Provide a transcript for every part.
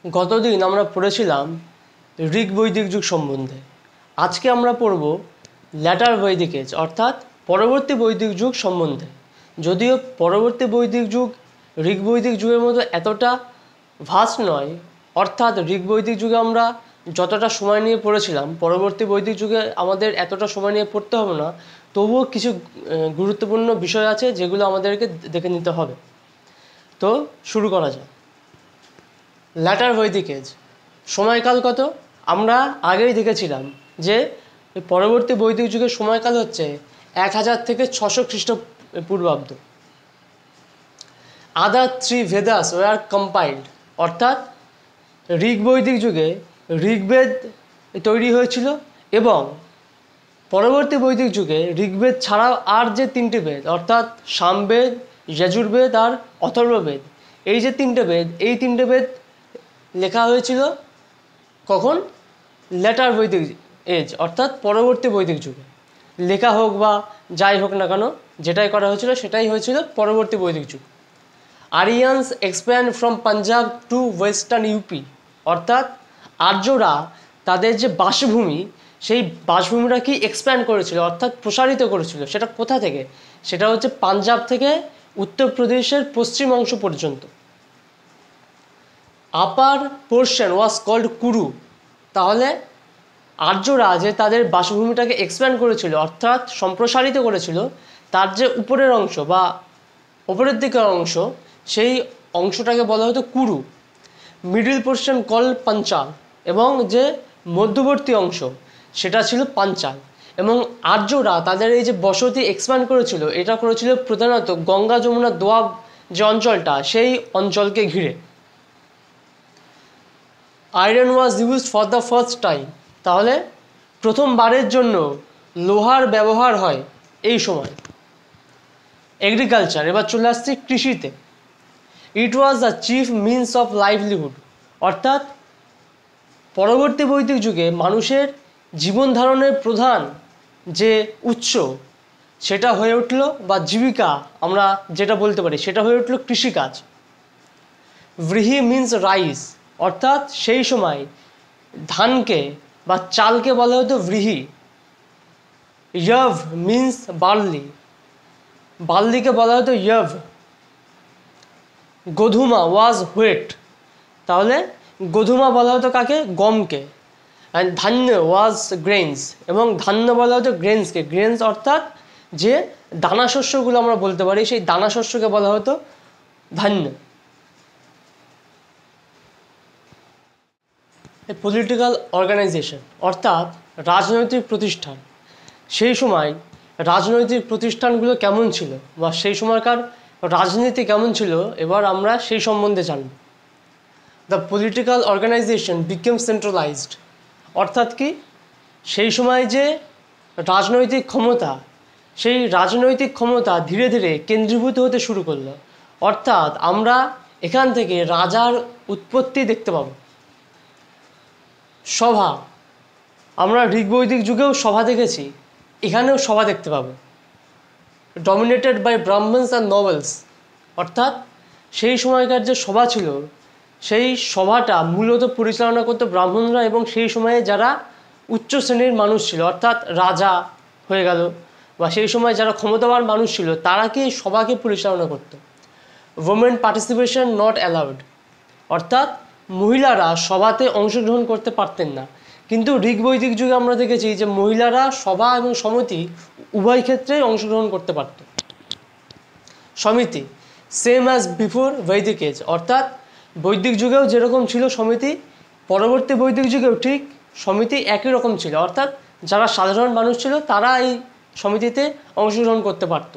গতদিন আমরা পড়েছিলাম ঋগ বৈদিক যুগ সম্বন্ধে। আজকে আমরা পড়ব ল্যাটার বৈদিক এজ অর্থাৎ পরবর্তী বৈদিক যুগ সম্বন্ধে। যদিও পরবর্তী বৈদিক যুগ ঋগ বৈদিক যুগের মতো এতটা ভাস্ট নয়, অর্থাৎ ঋগ বৈদিক যুগে আমরা যতটা সময় নিয়ে পড়েছিলাম পরবর্তী বৈদিক যুগে আমাদের এতটা সময় নিয়ে পড়তে হবে না, তবুও কিছু গুরুত্বপূর্ণ বিষয় আছে যেগুলো আমাদেরকে দেখে নিতে হবে। তো শুরু করা যায়। ল্যাটার বৈদিক এজ সময়কাল কত? আমরা আগেই দেখেছিলাম যে পরবর্তী বৈদিক যুগের সময়কাল হচ্ছে 1000 থেকে 600 খ্রিস্টপূর্বাব্দ। আদার 3 ভেদাস ওয়ার কম্পাইল্ড, অর্থাৎ ঋগ বৈদিক যুগে ঋগ্বেদ তৈরি হয়েছিল এবং পরবর্তী বৈদিক যুগে ঋগ্বেদ ছাড়াও আর যে 3টে বেদ অর্থাৎ সামবেদ, যজুর্বেদ আর অথর্ববেদ, এই যে 3টে বেদ, এই 3টে বেদ লেখা হয়েছিল কখন? ল্যাটার বৈদিক এজ অর্থাৎ পরবর্তী বৈদিক যুগে। লেখা হোক বা যাই হোক না কেন, যেটাই করা হয়েছিল সেটাই হয়েছিল পরবর্তী বৈদিক যুগ। Aryan's expand from Punjab two western UP, অর্থাৎ আর্যরা তাদের যে বাসভূমি, সেই বাসভূমিটা কি এক্সপ্যান্ড করেছিল অর্থাৎ প্রসারিত করেছিল। সেটা কোথা থেকে? সেটা হচ্ছে পাঞ্জাব থেকে উত্তরপ্রদেশের পশ্চিম অংশ পর্যন্ত। Upper portion was called Kuru. তাহলে আর্যরা যে তাদের বাসভূমিটাকে এক্সপ্যান্ড করেছিল অর্থাৎ সম্প্রসারিত করেছিল, তার যে উপরের অংশ বা উপরের দিকের অংশ, সেই অংশটাকে বলা হতো Kuru. Middle portion called Panchal, এবং যে মধ্যবর্তী অংশ সেটা ছিল পাঞ্চাল। এবং আর্যরা তাদের এই যে বসতি এক্সপ্যান্ড করেছিল, এটা করেছিল প্রধানত গঙ্গা যমুনা দোয়াব যে অঞ্চলটা, সেই অঞ্চলকে ঘিরে। Iron was used for the first time, তাহলে প্রথমবারের জন্য লোহার ব্যবহার হয় এই সময়। এগ্রিকালচার, এবার চলে আসছে কৃষিতে। It was the chief means of livelihood, অর্থাৎ পরবর্তী বৈদিক যুগে মানুষের জীবন ধারণের প্রধান যে উৎস সেটা হয়ে উঠল, বা জীবিকা আমরা যেটা বলতে পারি, সেটা হয়ে উঠল কৃষিকাজ। ব্রিহি মিন্স রাইস, অর্থাৎ সেই সময় ধানকে বা চালকে বলা হতো ব্রিহি। ইয়ভ মিন্স বার্লি, বার্লিকে বলা হতো ইয়ভ। গোধুমা ওয়াজ হুয়েট, তাহলে গোধুমা বলা হতো কাকে? গমকে। অ্যান্ড ধান্য ওয়াজ গ্রেনস, এবং ধান্য বলা হতো গ্রেনসকে। গ্রেনস অর্থাৎ যে দানা শস্যগুলো আমরা বলতে পারি, সেই দানা শস্যকে বলা হতো ধান্য। পলিটিক্যাল অর্গানাইজেশন, অর্থাৎ রাজনৈতিক প্রতিষ্ঠান। সেই সময় রাজনৈতিক প্রতিষ্ঠানগুলো কেমন ছিল বা সেই সময়কার রাজনীতি কেমন ছিল, এবার আমরা সেই সম্বন্ধে জানব। The political organisation became centralised, অর্থাৎ কি সেই সময় যে রাজনৈতিক ক্ষমতা, সেই রাজনৈতিক ক্ষমতা ধীরে ধীরে কেন্দ্রীভূত হতে শুরু করলো। অর্থাৎ আমরা এখান থেকে রাজার উৎপত্তি দেখতে পাবো। সভা, আমরা ঋগ বৈদিক যুগেও সভা দেখেছি, এখানেও সভা দেখতে পাবো। Dominated by Brahmin's and novels, অর্থাৎ সেই সময়কার যে সভা ছিল, সেই সভাটা মূলত পরিচালনা করতো ব্রাহ্মণরা, এবং সেই সময়ে যারা উচ্চ শ্রেণীর মানুষ ছিল অর্থাৎ রাজা হয়ে গেল, বা সেই সময় যারা ক্ষমতাবান মানুষ ছিল, তারা কি সভাকে পরিচালনা করতো। ওমেন পার্টিসিপেশন নট অ্যালাউড, অর্থাৎ মহিলারা সভাতে অংশগ্রহণ করতে পারতেন না। কিন্তু ঋগ বৈদিক যুগে আমরা দেখেছি যে মহিলারা সভা এবং সমিতি উভয় ক্ষেত্রেই অংশগ্রহণ করতে পারত। সমিতি সেম অ্যাজ বিফোর বৈদিক এজ, অর্থাৎ বৈদিক যুগেও যেরকম ছিল সমিতি, পরবর্তী বৈদিক যুগেও ঠিক সমিতি একই রকম ছিল। অর্থাৎ যারা সাধারণ মানুষ ছিল তারা এই সমিতিতে অংশগ্রহণ করতে পারত।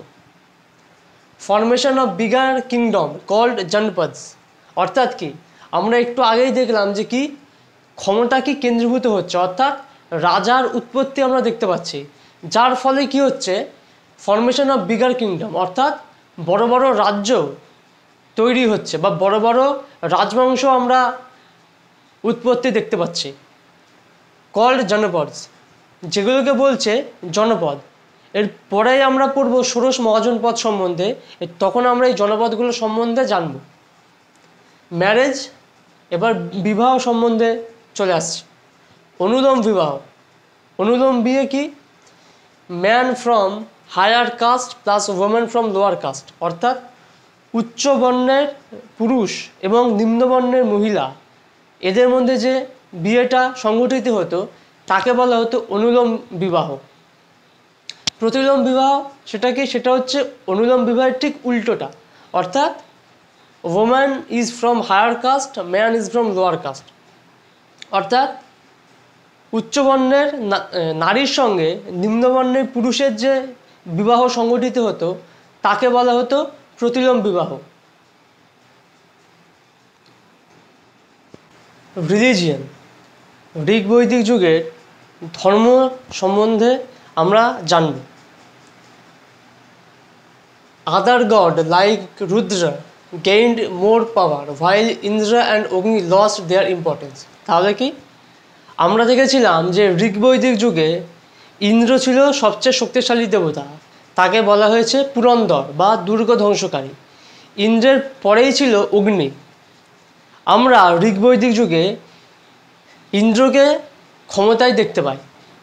Formation of bigger kingdom called Janapadas, অর্থাৎ কি আমরা একটু আগেই দেখলাম যে কি ক্ষমতা কি কেন্দ্রীভূত হচ্ছে, অর্থাৎ রাজার উৎপত্তি আমরা দেখতে পাচ্ছি, যার ফলে কি হচ্ছে ফরমেশন অফ বিগার কিংডম, অর্থাৎ বড় বড় রাজ্য তৈরি হচ্ছে বা বড় বড় রাজবংশ আমরা উৎপত্তি দেখতে পাচ্ছি। কল্ড জনপদস, যেগুলোকে বলছে জনপদ। এর পরেই আমরা পড়ব ষোড়শ মহাজনপদ সম্বন্ধে, তখন আমরা এই জনপদগুলো সম্বন্ধে জানব। ম্যারেজ এবার বিবাহ সম্বন্ধে চলে আসছে। অনুলোম বিবাহ। অনুলোম বিয়ে কি? Man from higher caste plus women from lower caste, অর্থাৎ উচ্চ বর্ণের পুরুষ এবং নিম্নবর্ণের মহিলা, এদের মধ্যে যে বিয়েটা সংগঠিত হতো তাকে বলা হতো অনুলোম বিবাহ। প্রতিলোম বিবাহ সেটা কি? সেটা হচ্ছে অনুলোম বিবাহের ঠিক উল্টোটা, অর্থাৎ woman is from higher caste, man is from lower caste, অর্থাৎ উচ্চবর্ণের নারীর সঙ্গে নিম্নবর্ণের পুরুষের যে বিবাহ সংগঠিত হতো তাকে বলা হতো প্রতিলোম বিবাহ। রিলিজিয়ান। ঋগ বৈদিক যুগের ধর্ম সম্বন্ধে আমরা জানব। Other god like Rudra gained more power while Indra and Agni lost their importance. তাহলে কি? আমরা দেখেছিলাম যে ঋগ বৈদিক যুগে ইন্দ্র ছিল সবচেয়ে শক্তিশালী দেবতা, তাকে বলা হয়েছে পুরন্দর বা দুর্গ ধ্বংসকারী। ইন্দ্রের পরেই ছিল অগ্নি। আমরা ঋগ বৈদিক যুগে ইন্দ্রকে ক্ষমতায় দেখতে পাই,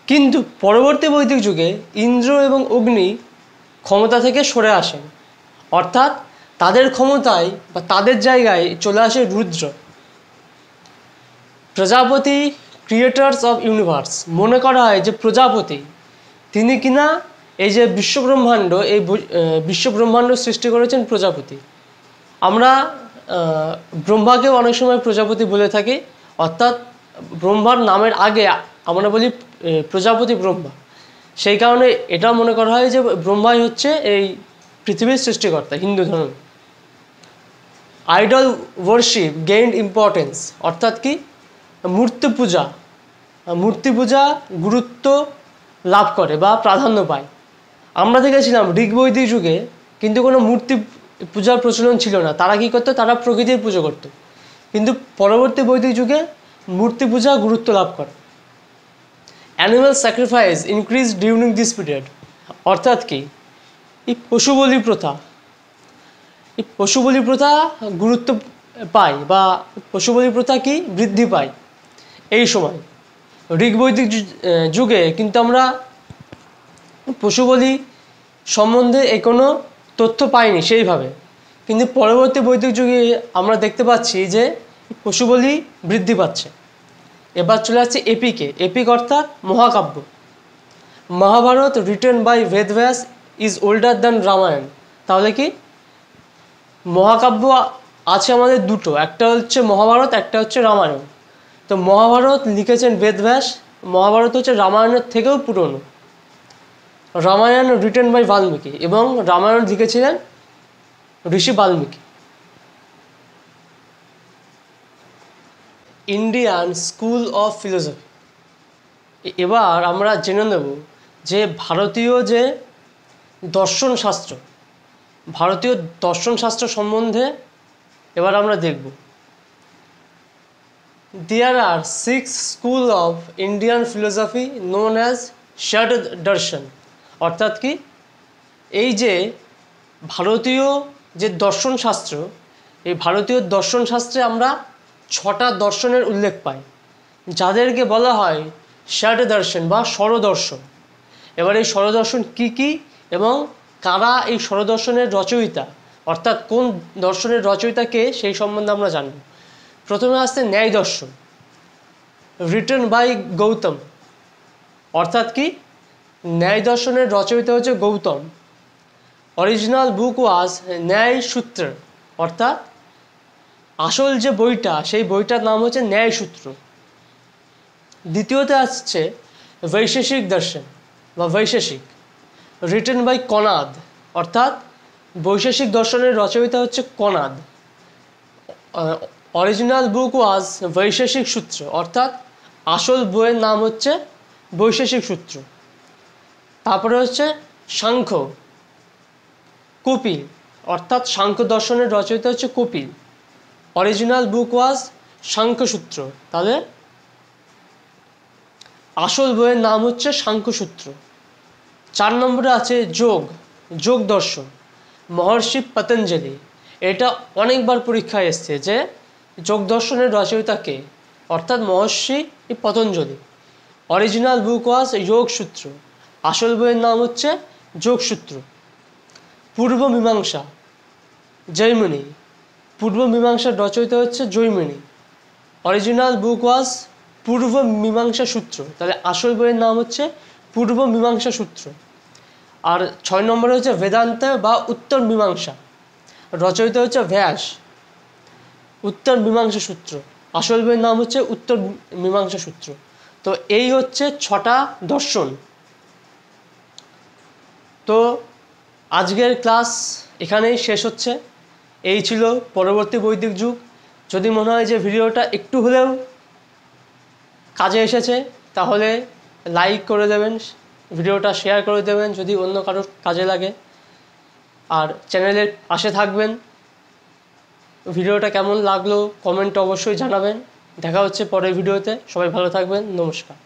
কিন্তু পরবর্তী বৈদিক যুগে ইন্দ্র এবং অগ্নি ক্ষমতা থেকে সরে আসেন, অর্থাৎ তাদের ক্ষমতায় বা তাদের জায়গায় চলে আসে রুদ্র। প্রজাপতি ক্রিয়েটার্স অফ ইউনিভার্স। মনে করা হয় যে প্রজাপতি তিনি কিনা এই যে বিশ্বব্রহ্মাণ্ড, এই বিশ্বব্রহ্মাণ্ড সৃষ্টি করেছেন প্রজাপতি। আমরা ব্রহ্মাকেও অনেক সময় প্রজাপতি বলে থাকি, অর্থাৎ ব্রহ্মার নামের আগে আমরা বলি প্রজাপতি ব্রহ্মা। সেই কারণে এটাও মনে করা হয় যে ব্রহ্মাই হচ্ছে এই পৃথিবীর সৃষ্টিকর্তা হিন্দু ধর্ম। আইডল ওয়ার্শিপ গেইনড ইম্পর্টেন্স, অর্থাৎ কি? মূর্তি পূজা। মূর্তি পূজা গুরুত্ব লাভ করে বা প্রাধান্য পায়। আমরা দেখেছিলাম ঋগ বৈদিক যুগে কিন্তু কোনো মূর্তি পূজার প্রচলন ছিল না। তারা কী করতো? তারা প্রকৃতির পুজো করত। কিন্তু পরবর্তী বৈদিক যুগে মূর্তি পূজা গুরুত্ব লাভ করে। Animal sacrifice increase during this period, অর্থাৎ কি? এই পশু বলি প্রথা, এই পশু বলি প্রথা গুরুত্ব পায় বা পশু বলি প্রথা কি? বৃদ্ধি পায় এই সময়। ঋগ বৈদিক যুগে কিন্তু আমরা পশু বলি সম্বন্ধে কোনো তথ্য পাইনি সেইভাবে, কিন্তু পরবর্তী বৈদিক যুগে আমরা দেখতে পাচ্ছি যে পশু বলি বৃদ্ধি পাচ্ছে। এবার চলে আসছে এপিকে। এপিক অর্থাৎ মহাকাব্য। Mahabharata written by Vedvyas is older than Ramayana. তাহলে কি? মহাকাব্য আছে আমাদের দুটো, একটা হচ্ছে মহাভারত, একটা হচ্ছে রামায়ণ। তো মহাভারত লিখেছেন বেদব্যাস, মহাভারত হচ্ছে রামায়ণের থেকেও পুরনো। রামায়ণ রিটেন বাই বাল্মীকি, এবং রামায়ণ লিখেছিলেন ঋষি Valmiki. Indian school of philosophy. এবার আমরা জেনে নেব যে ভারতীয় যে দর্শনশাস্ত্র, ভারতীয় দর্শনশাস্ত্র সম্বন্ধে এবার আমরা দেখব। There are 6 school of Indian philosophy known as shat darshan, অর্থাৎ কি? এই যে ভারতীয় যে দর্শনশাস্ত্র, এই ভারতীয় দর্শনশাস্ত্রে আমরা 6টা দর্শনের উল্লেখ পাই, যাদেরকে বলা হয় ষট দর্শন বা ষড়দর্শন। এবার এই ষড়দর্শন কী কী এবং কারা এই ষড়দর্শনের রচয়িতা, অর্থাৎ কোন দর্শনের রচয়িতা কে, সেই সম্বন্ধে আমরা জানব। প্রথমে আসছে ন্যায় দর্শন, রিটেন বাই গৌতম, অর্থাৎ কি? ন্যায় দর্শনের রচয়িতা হচ্ছে গৌতম। অরিজিনাল বুক ওয়াজ ন্যায় সূত্র, অর্থাৎ আসল যে বইটা, সেই বইটার নাম হচ্ছে ন্যায় সূত্র। দ্বিতীয়তে আসছে বৈশেষিক দর্শন বা বৈশেষিক, রিটেন বাই কনাদ, অর্থাৎ বৈশেষিক দর্শনের রচয়িতা হচ্ছে কনাদ। অরিজিনাল বুক ওয়াজ বৈশেষিক সূত্র, অর্থাৎ আসল বইয়ের নাম হচ্ছে বৈশেষিক সূত্র। তারপরে হচ্ছে সাংখ্য, কপিল, অর্থাৎ সাংখ্য দর্শনের রচয়িতা হচ্ছে কপিল। অরিজিনাল বুক ওয়াজ সাংখ্যসূত্র, তাহলে আসল বইয়ের নাম হচ্ছে সাংখ্যসূত্র। 4 নম্বরে আছে যোগ, যোগ দর্শন, মহর্ষি পতঞ্জলি। এটা অনেকবার পরীক্ষায় এসছে যে যোগ দর্শনের রচয়িতা কে? অর্থাৎ মহর্ষি পতঞ্জলি। অরিজিনাল বুক ওয়াজ যোগসূত্র, আসল বইয়ের নাম হচ্ছে যোগসূত্র। পূর্ব মীমাংসা, জৈমিনী। পূর্ব মীমাংসার রচয়িতা হচ্ছে জৈমিনী। অরিজিনাল বুক ওয়াজ পূর্ব মীমাংসা সূত্র, তাহলে আসল বইয়ের নাম হচ্ছে পূর্ব মীমাংসা সূত্র। আর 6 নম্বরে হচ্ছে বেদান্ত বা উত্তর মীমাংসা, রচয়িতা হচ্ছে ব্যাস। উত্তর মীমাংসা সূত্র, আসল বইয়ের নাম হচ্ছে উত্তর মীমাংসা সূত্র। তো এই হচ্ছে 6টা দর্শন। তো আজকের ক্লাস এখানেই শেষ হচ্ছে। এই ছিল পরবর্তী বৈদিক যুগ। যদি মনে হয় যে ভিডিওটা একটু হলেও কাজে এসেছে তাহলে লাইক করে দেবেন, ভিডিওটা শেয়ার করে দেবেন যদি অন্য কারোর কাজে লাগে। আর চ্যানেলের পাশে থাকবেন। ভিডিওটা কেমন লাগলো কমেন্টে অবশ্যই জানাবেন। দেখা হচ্ছে পরের ভিডিওতে। সবাই ভালো থাকবেন। নমস্কার।